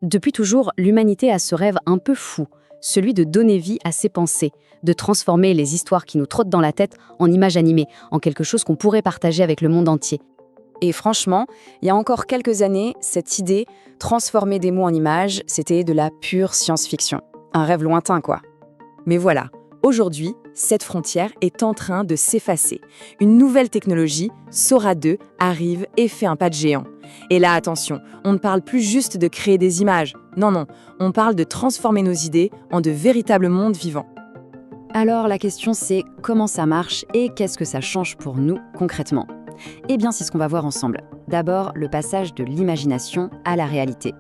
Depuis toujours, l'humanité a ce rêve un peu fou, celui de donner vie à ses pensées, de transformer les histoires qui nous trottent dans la tête en images animées, en quelque chose qu'on pourrait partager avec le monde entier. Et franchement, il y a encore quelques années, cette idée, transformer des mots en images, c'était de la pure science-fiction. Un rêve lointain, quoi. Mais voilà, aujourd'hui, cette frontière est en train de s'effacer. Une nouvelle technologie, Sora 2, arrive et fait un pas de géant. Et là, attention, on ne parle plus juste de créer des images. Non, on parle de transformer nos idées en de véritables mondes vivants. Alors la question c'est comment ça marche et qu'est-ce que ça change pour nous concrètement? Eh bien c'est ce qu'on va voir ensemble. D'abord le passage de l'imagination à la réalité.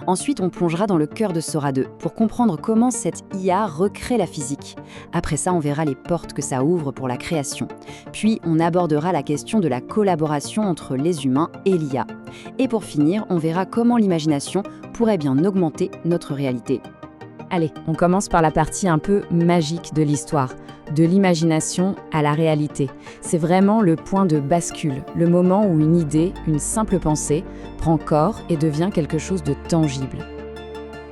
Ensuite on plongera dans le cœur de Sora 2 pour comprendre comment cette IA recrée la physique. Après ça on verra les portes que ça ouvre pour la création. Puis on abordera la question de la collaboration entre les humains et l'IA. Et pour finir on verra comment l'imagination pourrait bien augmenter notre réalité. Allez, on commence par la partie un peu magique de l'histoire, de l'imagination à la réalité. C'est vraiment le point de bascule, le moment où une idée, une simple pensée, prend corps et devient quelque chose de tangible.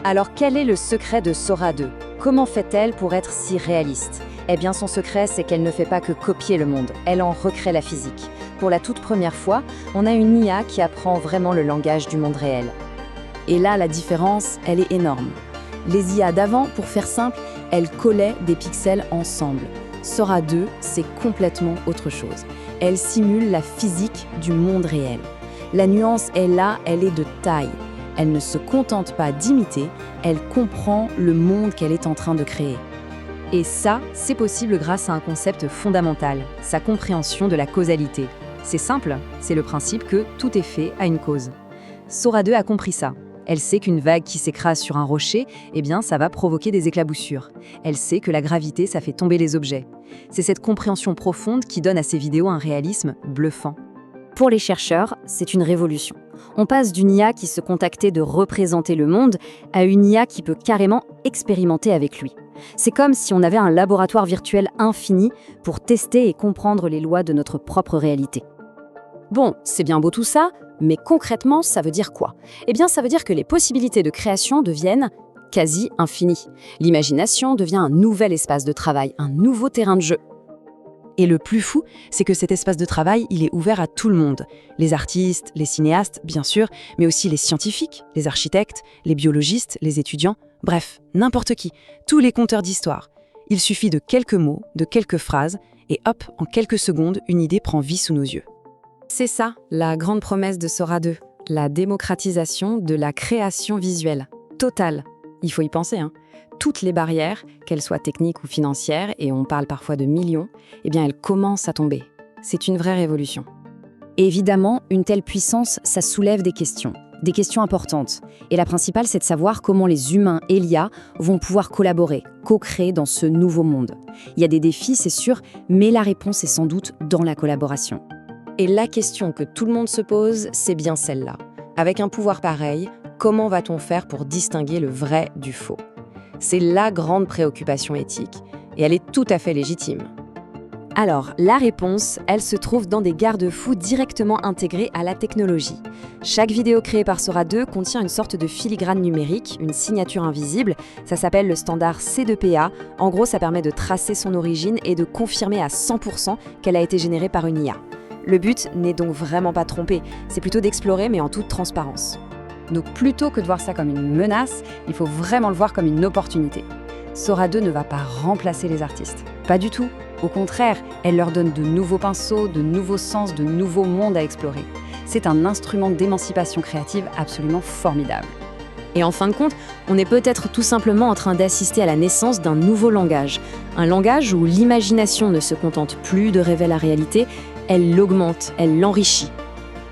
Alors quel est le secret de Sora 2 ? Comment fait-elle pour être si réaliste ? Eh bien son secret, c'est qu'elle ne fait pas que copier le monde, elle en recrée la physique. Pour la toute première fois, on a une IA qui apprend vraiment le langage du monde réel. Et là, la différence, elle est énorme. Les IA d'avant, pour faire simple, elles collaient des pixels ensemble. Sora 2, c'est complètement autre chose. Elle simule la physique du monde réel. La nuance est là, elle est de taille. Elle ne se contente pas d'imiter, elle comprend le monde qu'elle est en train de créer. Et ça, c'est possible grâce à un concept fondamental, sa compréhension de la causalité. C'est simple, c'est le principe que tout est fait à une cause. Sora 2 a compris ça. Elle sait qu'une vague qui s'écrase sur un rocher, eh bien, ça va provoquer des éclaboussures. Elle sait que la gravité, ça fait tomber les objets. C'est cette compréhension profonde qui donne à ces vidéos un réalisme bluffant. Pour les chercheurs, c'est une révolution. On passe d'une IA qui se contactait de représenter le monde à une IA qui peut carrément expérimenter avec lui. C'est comme si on avait un laboratoire virtuel infini pour tester et comprendre les lois de notre propre réalité. Bon, c'est bien beau tout ça, mais concrètement, ça veut dire quoi? Eh bien, ça veut dire que les possibilités de création deviennent quasi infinies. L'imagination devient un nouvel espace de travail, un nouveau terrain de jeu. Et le plus fou, c'est que cet espace de travail, il est ouvert à tout le monde. Les artistes, les cinéastes, bien sûr, mais aussi les scientifiques, les architectes, les biologistes, les étudiants, bref, n'importe qui, tous les conteurs d'histoire. Il suffit de quelques mots, de quelques phrases, et hop, en quelques secondes, une idée prend vie sous nos yeux. C'est ça, la grande promesse de Sora 2, la démocratisation de la création visuelle, totale. Il faut y penser, hein. Toutes les barrières, qu'elles soient techniques ou financières, et on parle parfois de millions, eh bien elles commencent à tomber. C'est une vraie révolution. Et évidemment, une telle puissance, ça soulève des questions importantes. Et la principale, c'est de savoir comment les humains et l'IA vont pouvoir collaborer, co-créer dans ce nouveau monde. Il y a des défis, c'est sûr, mais la réponse est sans doute dans la collaboration. Et la question que tout le monde se pose, c'est bien celle-là. Avec un pouvoir pareil, comment va-t-on faire pour distinguer le vrai du faux ? C'est la grande préoccupation éthique, et elle est tout à fait légitime. Alors, la réponse, elle se trouve dans des garde-fous directement intégrés à la technologie. Chaque vidéo créée par Sora 2 contient une sorte de filigrane numérique, une signature invisible. Ça s'appelle le standard C2PA. En gros, ça permet de tracer son origine et de confirmer à 100% qu'elle a été générée par une IA. Le but n'est donc vraiment pas de tromper, c'est plutôt d'explorer mais en toute transparence. Donc plutôt que de voir ça comme une menace, il faut vraiment le voir comme une opportunité. Sora 2 ne va pas remplacer les artistes, pas du tout. Au contraire, elle leur donne de nouveaux pinceaux, de nouveaux sens, de nouveaux mondes à explorer. C'est un instrument d'émancipation créative absolument formidable. Et en fin de compte, on est peut-être tout simplement en train d'assister à la naissance d'un nouveau langage. Un langage où l'imagination ne se contente plus de rêver la réalité, elle l'augmente, elle l'enrichit.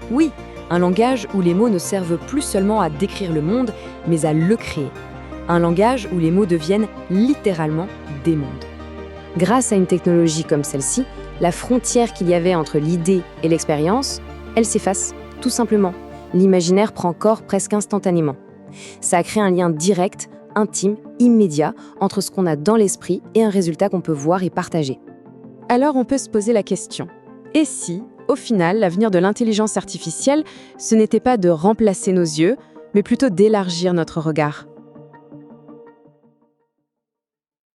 Oui, un langage où les mots ne servent plus seulement à décrire le monde, mais à le créer. Un langage où les mots deviennent littéralement des mondes. Grâce à une technologie comme celle-ci, la frontière qu'il y avait entre l'idée et l'expérience, elle s'efface, tout simplement. L'imaginaire prend corps presque instantanément. Ça a créé un lien direct, intime, immédiat entre ce qu'on a dans l'esprit et un résultat qu'on peut voir et partager. Alors on peut se poser la question, et si, au final, l'avenir de l'intelligence artificielle, ce n'était pas de remplacer nos yeux, mais plutôt d'élargir notre regard.